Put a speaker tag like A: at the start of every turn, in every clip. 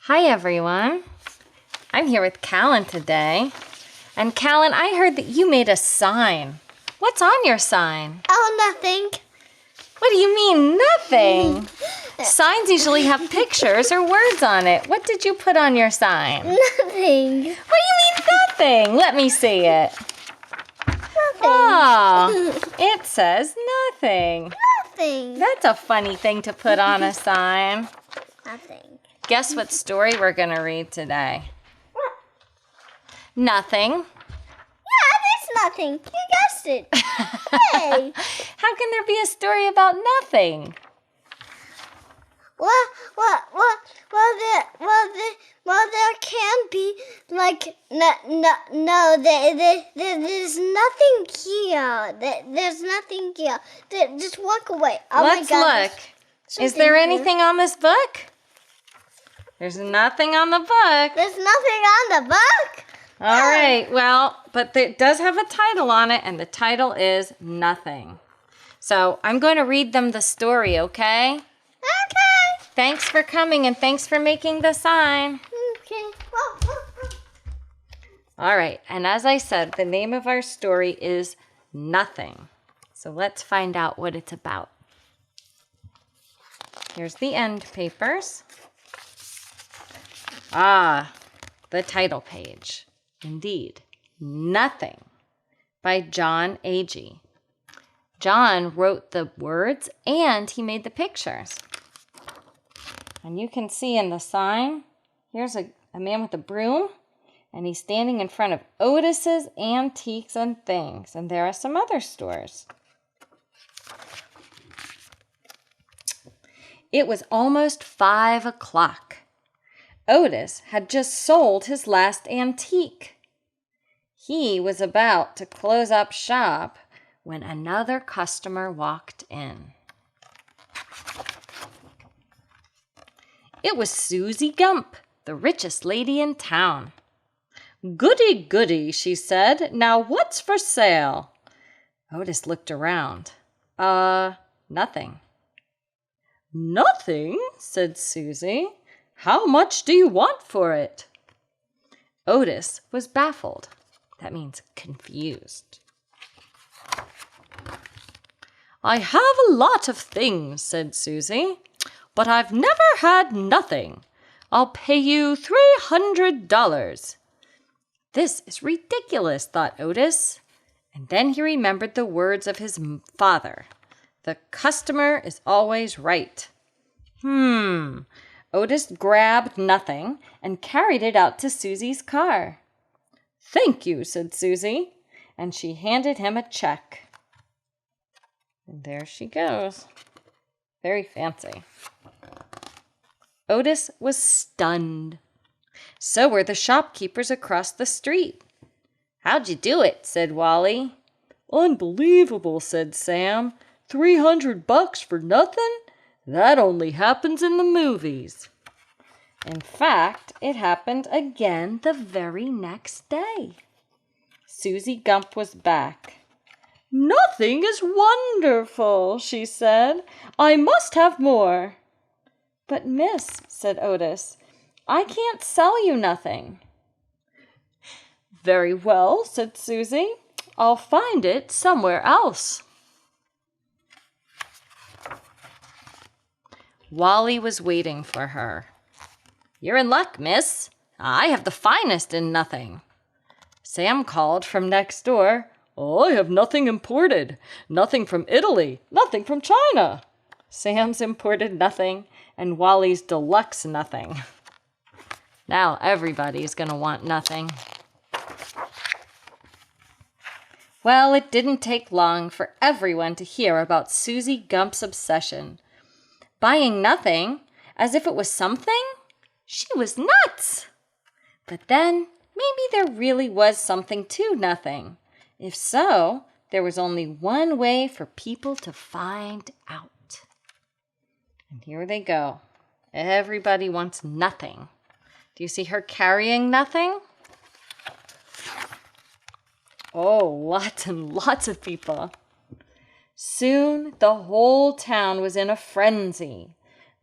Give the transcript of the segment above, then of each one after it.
A: Hi everyone, I'm here with Callan today. And Callan, I heard that you made a sign. What's on your sign?
B: Oh, nothing.
A: What do you mean, nothing? Signs usually have pictures or words on it. What did you put on your sign?
B: Nothing.
A: What do you mean nothing? Let me see it.
B: Nothing.
A: Oh, it says nothing.
B: Nothing.
A: That's a funny thing to put on a sign.
B: Nothing.
A: Guess what story we're going to read today?
B: What?
A: Nothing.
B: Yeah, there's nothing. You guessed it. Hey.
A: How can there be a story about nothing?
B: There can be, like, there's nothing here. There's nothing here. Just walk away. Oh
A: Let's
B: my God,
A: look. Is there
B: here.
A: anything on this book? There's nothing on the book.
B: There's nothing on the book.
A: All right, well, but it does have a title on it, and the title is Nothing. So I'm going to read them the story, okay?
B: Okay.
A: Thanks for coming, and thanks for making the sign.
B: Okay.
A: All right, and as I said, the name of our story is Nothing. So let's find out what it's about. Here's the end papers. Ah, the title page. Indeed, Nothing by Jon Agee. Jon wrote the words and he made the pictures. And you can see in the sign, here's a man with a broom, and he's standing in front of Otis's Antiques and Things. And there are some other stores. It was almost 5 o'clock. Otis had just sold his last antique. He was about to close up shop when another customer walked in. It was Susie Gump, the richest lady in town. "Goody, goody," she said. "Now what's for sale?" Otis looked around. Nothing. "Nothing?" said Susie. "How much do you want for it?" Otis was baffled. That means confused. "I have a lot of things," said Susie, "but I've never had nothing. I'll pay you $300. This is ridiculous, thought Otis. And then he remembered the words of his father. The customer is always right. Otis grabbed Nothing and carried it out to Susie's car. "Thank you," said Susie, and she handed him a check. And there she goes. Very fancy. Otis was stunned. So were the shopkeepers across the street. "How'd you do it?" said Wally. "Unbelievable," said Sam. $300 for nothing? That only happens in the movies." In fact, it happened again the very next day. Susie Gump was back. "Nothing is wonderful," she said. "I must have more." "But miss," said Otis, "I can't sell you nothing." "Very well," said Susie. "I'll find it somewhere else." Wally was waiting for her. "You're in luck, miss. I have the finest in nothing." Sam called from next door. "I have nothing imported. Nothing from Italy. Nothing from China." Sam's imported nothing and Wally's deluxe nothing. Now everybody's going to want nothing. Well, it didn't take long for everyone to hear about Susie Gump's obsession. Buying nothing as if it was something? She was nuts! But then, maybe there really was something to nothing. If so, there was only one way for people to find out. And here they go. Everybody wants nothing. Do you see her carrying nothing? Oh, lots and lots of people. Soon the whole town was in a frenzy.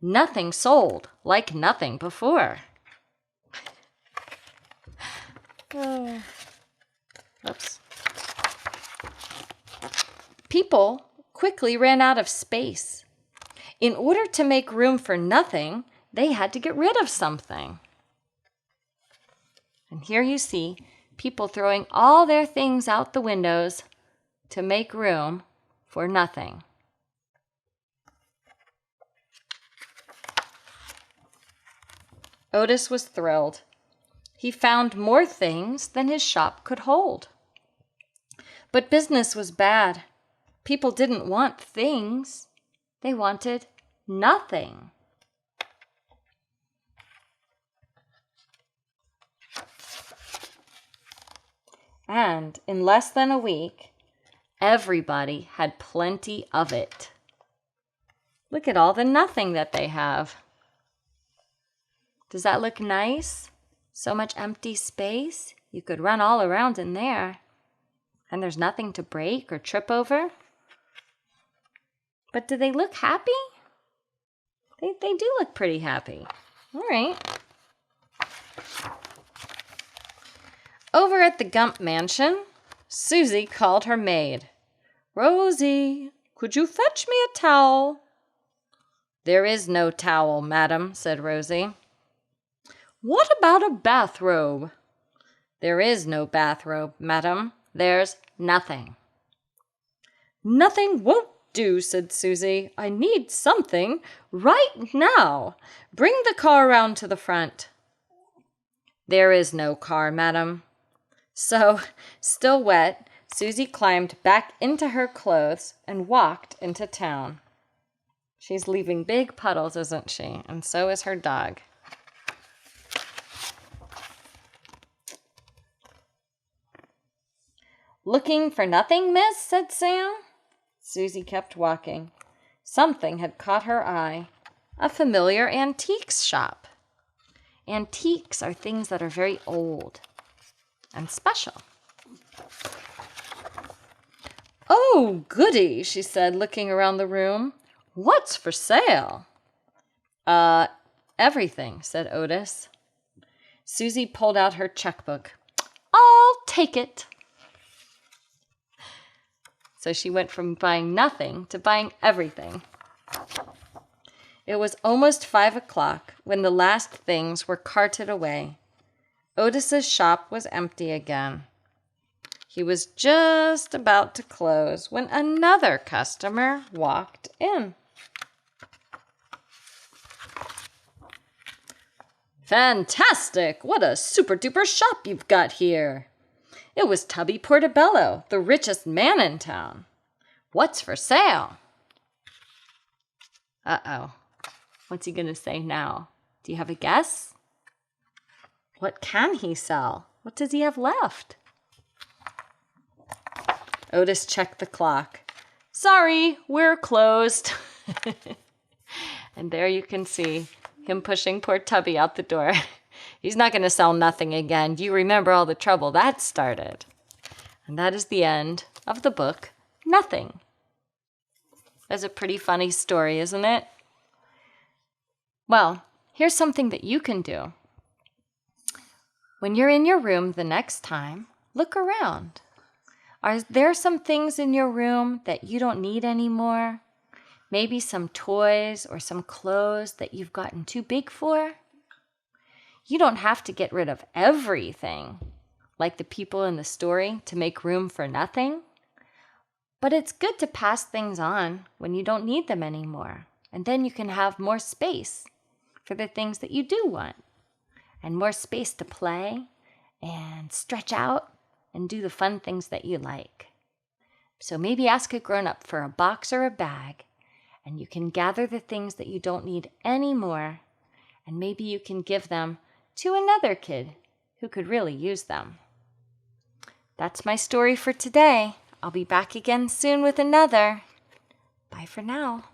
A: Nothing sold like nothing before. Oh. Oops. People quickly ran out of space. In order to make room for nothing, they had to get rid of something. And here you see people throwing all their things out the windows to make room for nothing. Otis was thrilled. He found more things than his shop could hold. But business was bad. People didn't want things. They wanted nothing. And in less than a week, everybody had plenty of it. Look at all the nothing that they have. Does that look nice? So much empty space. You could run all around in there. And there's nothing to break or trip over. But do they look happy? They do look pretty happy. All right. Over at the Gump mansion, Susie called her maid. "Rosie, could you fetch me a towel?" "There is no towel, madam," said Rosie. "What about a bathrobe?" "There is no bathrobe, madam. There's nothing." "Nothing won't do," said Susie. "I need something right now. Bring the car around to the front." "There is no car, madam." So, still wet, Susie climbed back into her clothes and walked into town. She's leaving big puddles, isn't she? And so is her dog. "Looking for nothing, miss?" said Sam. Susie kept walking. Something had caught her eye. A familiar antiques shop. Antiques are things that are very old and special. "Oh, goody," she said, looking around the room. "What's for sale?" Everything," said Otis. Susie pulled out her checkbook. "I'll take it." So she went from buying nothing to buying everything. It was almost 5 o'clock when the last things were carted away. Otis's shop was empty again. He was just about to close when another customer walked in. "Fantastic! What a super-duper shop you've got here." It was Tubby Portobello, the richest man in town. "What's for sale?" Uh-oh. What's he going to say now? Do you have a guess? What can he sell? What does he have left? Otis checked the clock. "Sorry, we're closed." And there you can see him pushing poor Tubby out the door. He's not going to sell nothing again. You remember all the trouble that started. And that is the end of the book, Nothing. That's a pretty funny story, isn't it? Well, here's something that you can do. When you're in your room the next time, look around. Are there some things in your room that you don't need anymore? Maybe some toys or some clothes that you've gotten too big for? You don't have to get rid of everything, like the people in the story, to make room for nothing. But it's good to pass things on when you don't need them anymore. And then you can have more space for the things that you do want. And more space to play and stretch out and do the fun things that you like. So maybe ask a grown-up for a box or a bag, and you can gather the things that you don't need anymore, and maybe you can give them to another kid who could really use them. That's my story for today. I'll be back again soon with another. Bye for now.